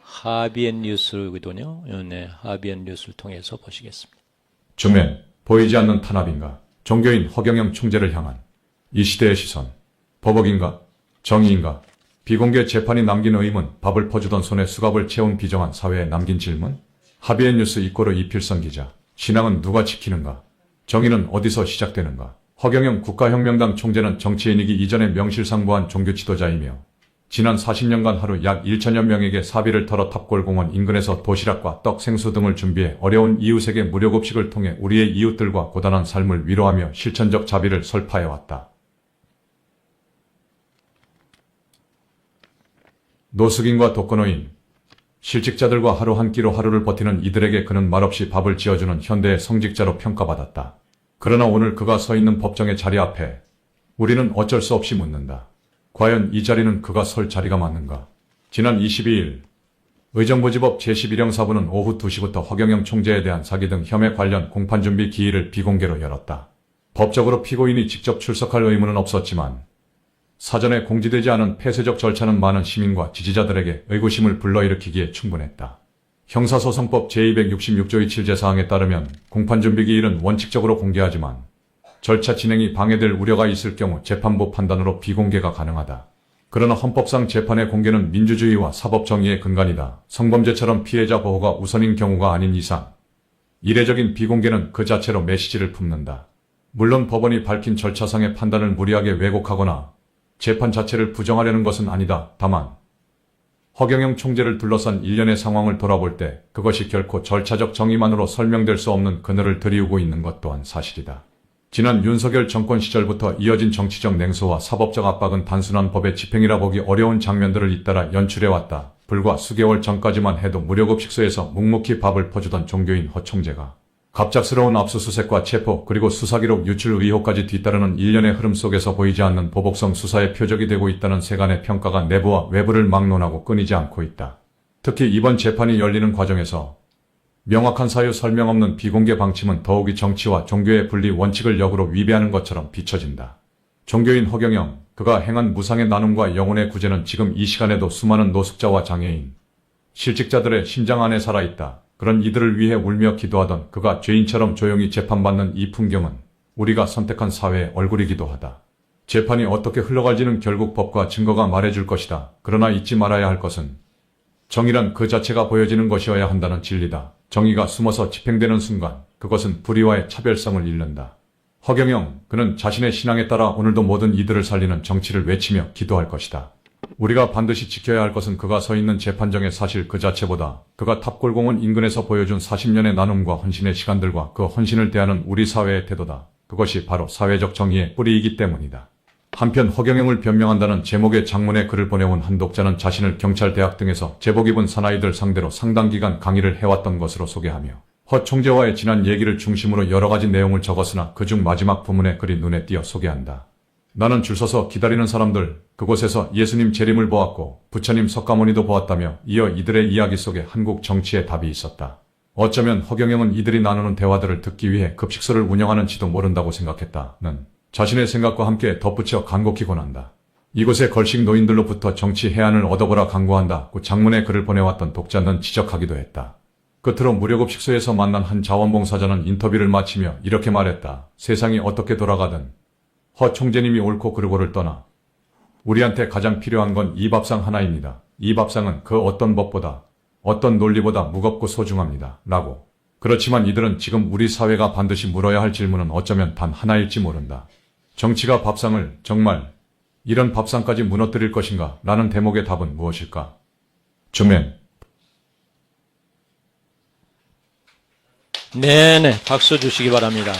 하비엔 뉴스거든요. 네, 하비엔 뉴스를 통해서 보시겠습니다. 정면 보이지 않는 탄압인가? 종교인 허경영 총재를 향한 이 시대의 시선. 버벅인가? 정의인가? 비공개 재판이 남긴 의문, 밥을 퍼주던 손에 수갑을 채운 비정한 사회에 남긴 질문? 하비엔 뉴스 이꼬르 이필선 기자. 신앙은 누가 지키는가? 정의는 어디서 시작되는가? 허경영 국가혁명당 총재는 정치인이기 이전에 명실상부한 종교 지도자이며 지난 40년간 하루 약 1천여 명에게 사비를 털어 탑골공원 인근에서 도시락과 떡, 생수 등을 준비해 어려운 이웃에게 무료급식을 통해 우리의 이웃들과 고단한 삶을 위로하며 실천적 자비를 설파해왔다. 노숙인과 독거노인, 실직자들과 하루 한 끼로 하루를 버티는 이들에게 그는 말없이 밥을 지어주는 현대의 성직자로 평가받았다. 그러나 오늘 그가 서 있는 법정의 자리 앞에 우리는 어쩔 수 없이 묻는다. 과연 이 자리는 그가 설 자리가 맞는가? 지난 22일 의정부지법 제11형 사부는 오후 2시부터 허경영 총재에 대한 사기 등 혐의 관련 공판준비 기일을 비공개로 열었다. 법적으로 피고인이 직접 출석할 의무는 없었지만 사전에 공지되지 않은 폐쇄적 절차는 많은 시민과 지지자들에게 의구심을 불러일으키기에 충분했다. 형사소송법 제266조의 7제사항에 따르면 공판준비기일은 원칙적으로 공개하지만 절차 진행이 방해될 우려가 있을 경우 재판부 판단으로 비공개가 가능하다. 그러나 헌법상 재판의 공개는 민주주의와 사법정의의 근간이다. 성범죄처럼 피해자 보호가 우선인 경우가 아닌 이상 이례적인 비공개는 그 자체로 메시지를 품는다. 물론 법원이 밝힌 절차상의 판단을 무리하게 왜곡하거나 재판 자체를 부정하려는 것은 아니다. 다만 허경영 총재를 둘러싼 일련의 상황을 돌아볼 때 그것이 결코 절차적 정의만으로 설명될 수 없는 그늘을 들이우고 있는 것 또한 사실이다. 지난 윤석열 정권 시절부터 이어진 정치적 냉소와 사법적 압박은 단순한 법의 집행이라 보기 어려운 장면들을 잇따라 연출해왔다. 불과 수개월 전까지만 해도 무료급식소에서 묵묵히 밥을 퍼주던 종교인 허 총재가 갑작스러운 압수수색과 체포 그리고 수사기록 유출 의혹까지 뒤따르는 일련의 흐름 속에서 보이지 않는 보복성 수사의 표적이 되고 있다는 세간의 평가가 내부와 외부를 막론하고 끊이지 않고 있다. 특히 이번 재판이 열리는 과정에서 명확한 사유 설명 없는 비공개 방침은 더욱이 정치와 종교의 분리 원칙을 역으로 위배하는 것처럼 비춰진다. 종교인 허경영, 그가 행한 무상의 나눔과 영혼의 구제는 지금 이 시간에도 수많은 노숙자와 장애인, 실직자들의 심장 안에 살아있다. 그런 이들을 위해 울며 기도하던 그가 죄인처럼 조용히 재판받는 이 풍경은 우리가 선택한 사회의 얼굴이기도 하다. 재판이 어떻게 흘러갈지는 결국 법과 증거가 말해줄 것이다. 그러나 잊지 말아야 할 것은 정의란 그 자체가 보여지는 것이어야 한다는 진리다. 정의가 숨어서 집행되는 순간 그것은 불의와의 차별성을 잃는다. 허경영, 그는 자신의 신앙에 따라 오늘도 모든 이들을 살리는 정치를 외치며 기도할 것이다. 우리가 반드시 지켜야 할 것은 그가 서 있는 재판정의 사실 그 자체보다 그가 탑골공원 인근에서 보여준 40년의 나눔과 헌신의 시간들과 그 헌신을 대하는 우리 사회의 태도다. 그것이 바로 사회적 정의의 뿌리이기 때문이다. 한편 허경영을 변명한다는 제목의 장문의 글을 보내온 한 독자는 자신을 경찰대학 등에서 제복 입은 사나이들 상대로 상당 기간 강의를 해왔던 것으로 소개하며 허 총재와의 지난 얘기를 중심으로 여러 가지 내용을 적었으나 그중 마지막 부문의 글이 눈에 띄어 소개한다. 나는 줄 서서 기다리는 사람들, 그곳에서 예수님 재림을 보았고 부처님 석가모니도 보았다며 이어 이들의 이야기 속에 한국 정치의 답이 있었다. 어쩌면 허경영은 이들이 나누는 대화들을 듣기 위해 급식소를 운영하는지도 모른다고 생각했다는 자신의 생각과 함께 덧붙여 간곡히 권한다. 이곳의 걸식 노인들로부터 정치 해안을 얻어보라 강구한다고 장문의 글을 보내왔던 독자는 지적하기도 했다. 끝으로 무료급식소에서 만난 한 자원봉사자는 인터뷰를 마치며 이렇게 말했다. 세상이 어떻게 돌아가든 허 총재님이 옳고 그르고를 떠나 우리한테 가장 필요한 건 이 밥상 하나입니다. 이 밥상은 그 어떤 법보다 어떤 논리보다 무겁고 소중합니다. 라고. 그렇지만 이들은 지금 우리 사회가 반드시 물어야 할 질문은 어쩌면 단 하나일지 모른다. 정치가 밥상을 정말 이런 밥상까지 무너뜨릴 것인가? 라는 대목의 답은 무엇일까? 정면. 네네, 박수 주시기 바랍니다.